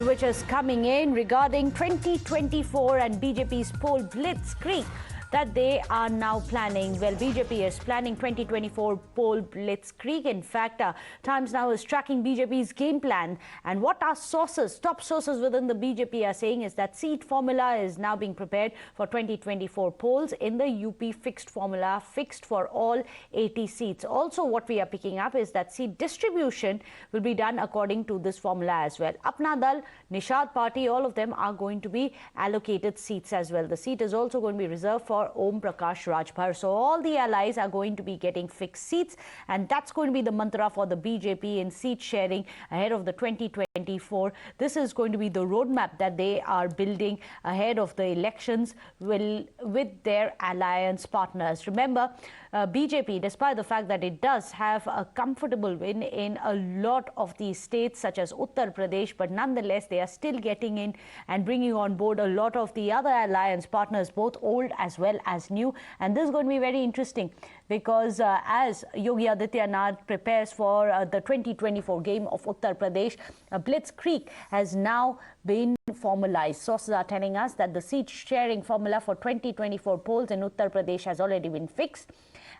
which is coming in regarding 2024 and BJP's poll blitzkrieg that they are now planning. Well, BJP is planning 2024 poll blitzkrieg. In fact, Times Now is tracking BJP's game plan. And what our sources, top sources within the BJP are saying is that seat formula is now being prepared for 2024 polls in the UP fixed formula, fixed for all 80 seats. Also, what we are picking up is that seat distribution will be done according to this formula as well. Apna Dal, Nishad Party, all of them are going to be allocated seats as well. The seat is also going to be reserved for Om Prakash Rajbhar. So all the allies are going to be getting fixed seats, and that's going to be the mantra for the BJP in seat sharing ahead of the 2024. This is going to be the roadmap that they are building ahead of the elections with their alliance partners. Remember, BJP, despite the fact that it does have a comfortable win in a lot of these states such as Uttar Pradesh, but nonetheless they are still getting in and bringing on board a lot of the other alliance partners, both old as well as new. And this is going to be very interesting because as Yogi Adityanath prepares for the 2024 game of Uttar Pradesh, a blitzkrieg has now been formalized. Sources are telling us that the seat sharing formula for 2024 polls in Uttar Pradesh has already been fixed.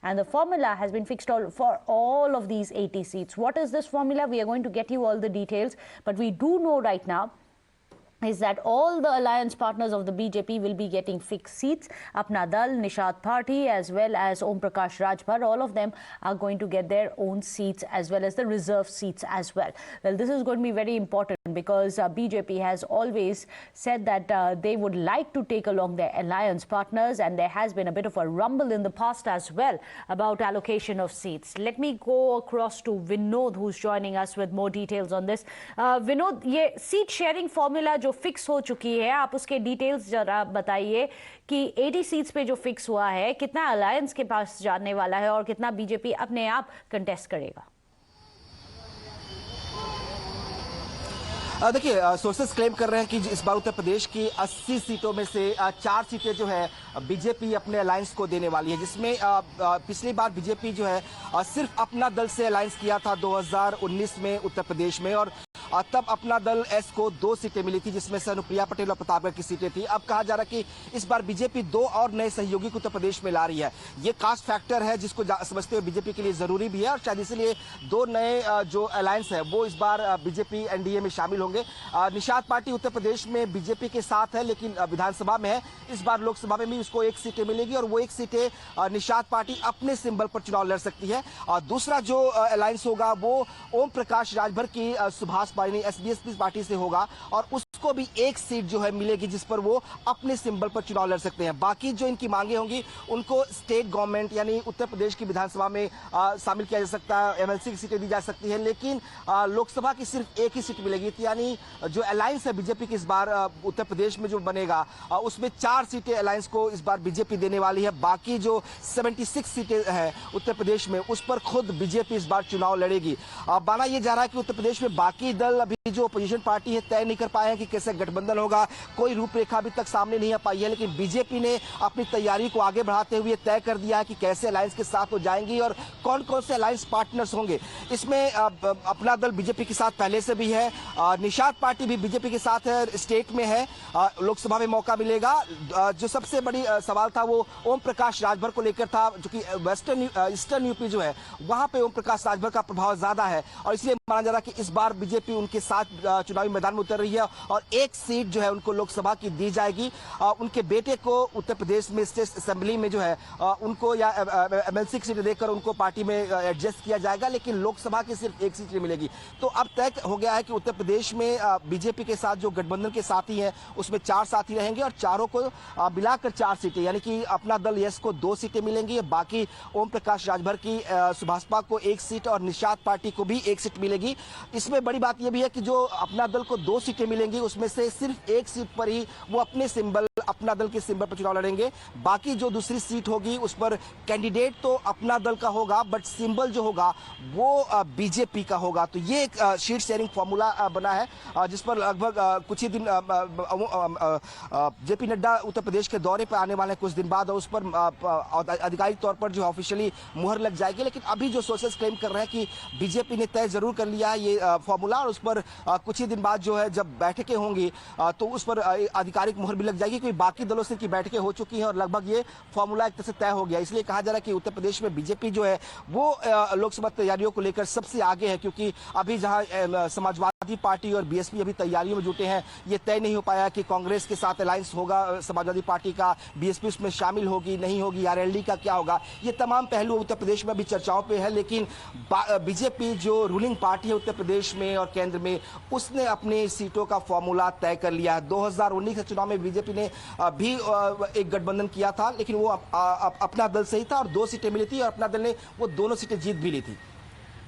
And the formula has been fixed for all of these 80 seats. What is this formula? We are going to get you all the details. But we do know right now is that all the alliance partners of the BJP will be getting fixed seats. Apna Dal, Nishad Party, as well as Om Prakash Rajbhar, all of them are going to get their own seats as well as the reserve seats as well. Well, this is going to be very important because BJP has always said that they would like to take along their alliance partners, and there has been a bit of a rumble in the past as well about allocation of seats. Let me go across to Vinod, who's joining us with more details on this. Vinod, ये seat sharing formula जो fix हो चुकी है, आप उसके details जरा बताइए कि 80 सीट्स पे जो फिक्स हुआ है, कितना अलायंस के पास जाने वाला है और कितना बीजेपी अपने आप कंटेस्ट करेगा? देखिए, सोर्सेस क्लेम कर रहे हैं कि इस बार उत्तर प्रदेश की 80 सीटों में से 4 सीटें जो है बीजेपी अपने अलायंस को देने वाली है, जिसमें पिछली बार बीजेपी जो है सिर्फ अपना दल से अलायंस किया था 2019 में उत्तर प्रदेश में, और तब अपना दल एस को 2 सीटें मिली थी, जिसमें से अनुप्रिया पटेल और प्रतापगढ़ की सीटें थी। अब कहा जा रहा है कि इस बार बीजेपी 2 और नए सहयोगी को उत्तर प्रदेश में ला रही है। ये कास्ट फैक्टर है जिसको समझते हुए बीजेपी के लिए जरूरी भी है, और शायद इसलिए 2 नए जो अलायंस है वो इस बार बीजेपी एनडीए में शामिल होंगे। निषाद पार्टी उत्तर प्रदेश में बीजेपी के साथ है, लेकिन विधानसभा में है। इस बार लोकसभा में भी उसको 1 सीटें मिलेगी, और वो 1 सीटें निषाद पार्टी अपने सिंबल पर चुनाव लड़ सकती है। और दूसरा जो अलायंस होगा वो ओम प्रकाश राजभर की सुभाष पार्टी एसबीएसपी पार्टी से होगा, और उसको भी 1 सीट जो है मिलेगी जिस पर वो अपने सिंबल पर चुनाव लड़ सकते हैं। बाकी जो इनकी मांगे होंगी उनको स्टेट गवर्नमेंट यानी उत्तर प्रदेश की विधानसभा में शामिल किया जा सकता है, एमएलसी की सीटें दी जा सकती है, लेकिन लोकसभा की सिर्फ 1 ही सीट मिलेगी। यानी जो अलायंस है बीजेपी की इस बार उत्तर प्रदेश में जो बनेगा उसमें 4 सीटें अलायंस को इस बार बीजेपी देने वाली है। बाकी जो 76 सीटें हैं उत्तर प्रदेश में उस पर खुद बीजेपी इस बार चुनाव लड़ेगी। माना यह जा रहा है कि उत्तर प्रदेश में बाकी दल अभी जो अपोजिशन पार्टी है तय नहीं कर पाए हैं कि कैसे गठबंधन होगा, कोई रूपरेखा अभी तक सामने नहीं आ पाई है, लेकिन बीजेपी ने अपनी तैयारी को आगे बढ़ाते हुए तय कर दिया है कि कैसे अलायंस के साथ वो जाएंगी और कौन कौन से अलायंस पार्टनर्स होंगे। इसमें अपना दल बीजेपी के साथ पहले से भी है, निषाद पार्टी भी बीजेपी के साथ है, स्टेट में है, लोकसभा में मौका मिलेगा। जो सबसे बड़ी सवाल था वो ओम प्रकाश राजभर को लेकर था, जो कि ईस्टर्न यूपी जो है वहां पे ओम प्रकाश राजभर का प्रभाव ज्यादा है, और इसलिए माना जा रहा है कि इस बार बीजेपी उनके साथ चुनावी मैदान में उतर रही है, और 1 सीट जो है उनको लोकसभा की दी जाएगी। उनके बेटे को उत्तर प्रदेश में स्टेट असेंबली में जो है उनको या एमएलसी की सीट देकर उनको पार्टी में एडजस्ट किया जाएगा, लेकिन लोकसभा की सिर्फ 1 सीट मिलेगी। तो अब तय हो गया है कि उत्तर प्रदेश में बीजेपी के साथ जो गठबंधन के साथी हैं उसमें 4 साथी रहेंगे, और चारों को मिलाकर 4 सीटें, यानी कि अपना दल यस को 2 सीटें मिलेंगी, बाकी ओम प्रकाश राजभर की सुभाषपा को 1 सीट और निषाद पार्टी को भी 1 सीट मिलेगी। इसमें बड़ी बात यह भी है कि जो अपना दल को 2 सीटें मिलेंगी उसमें से सिर्फ 1 सीट पर ही वो अपने सिंबल अपना दल के सिंबल पर चुनाव लड़ेंगे। बाकी जो दूसरी सीट होगी उस पर कैंडिडेट तो अपना दल का होगा, बट सिंबल जो होगा वो बीजेपी का होगा। तो ये एक सीट शेयरिंग फॉर्मूला बना है, जिस पर लगभग कुछ ही दिन जेपी नड्डा उत्तर प्रदेश के दौरे पर आने वाले कुछ दिन बाद, और उस पर आधिकारिक तौर पर जो ऑफिशियली मुहर लग जाएगी। लेकिन अभी जो सोर्सेस क्लेम कर रहे हैं कि बीजेपी ने तय जरूर कर लिया है ये फॉर्मूला, और उस पर कुछ ही दिन बाद जो है जब बैठकें होंगी तो उस पर आधिकारिक मुहर भी लग जाएगी, क्योंकि बाकी दलों से की बैठकें हो चुकी हैं और लगभग ये फॉर्मूला एक तरह से तय हो गया। इसलिए कहा जा रहा है कि उत्तर प्रदेश में बीजेपी जो है वो लोकसभा तैयारियों को लेकर सबसे आगे है, क्योंकि अभी जहां समाजवादी पार्टी और बीएसपी अभी तैयारियों में जुटे हैं, ये तय नहीं हो पाया कि कांग्रेस के साथ अलायंस होगा समाजवादी पार्टी का, बीएसपी उसमें शामिल होगी नहीं होगी, आरएलडी का क्या होगा। ये तमाम पहलू उत्तर प्रदेश में अभी चर्चाओं पे है। लेकिन बीजेपी जो रूलिंग पार्टी है उत्तर प्रदेश में और केंद्र में, उसने अपने सीटों का फॉर्मूला तय कर लिया है। 2019 के चुनाव में बीजेपी ने भी एक गठबंधन किया था, लेकिन वो अपना दल सही था और 2 सीटें मिली थी और अपना दल ने वो दोनों सीटें जीत भी ली थी।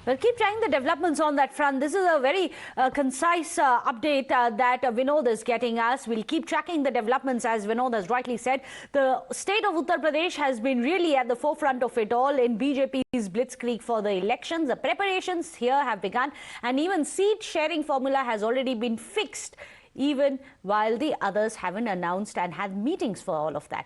We'll keep trying the developments on that front. This is a very concise update that Vinod is getting us. We'll keep tracking the developments, as Vinod has rightly said. The state of Uttar Pradesh has been really at the forefront of it all in BJP's blitzkrieg for the elections. The preparations here have begun, and even seat sharing formula has already been fixed, even while the others haven't announced and had meetings for all of that.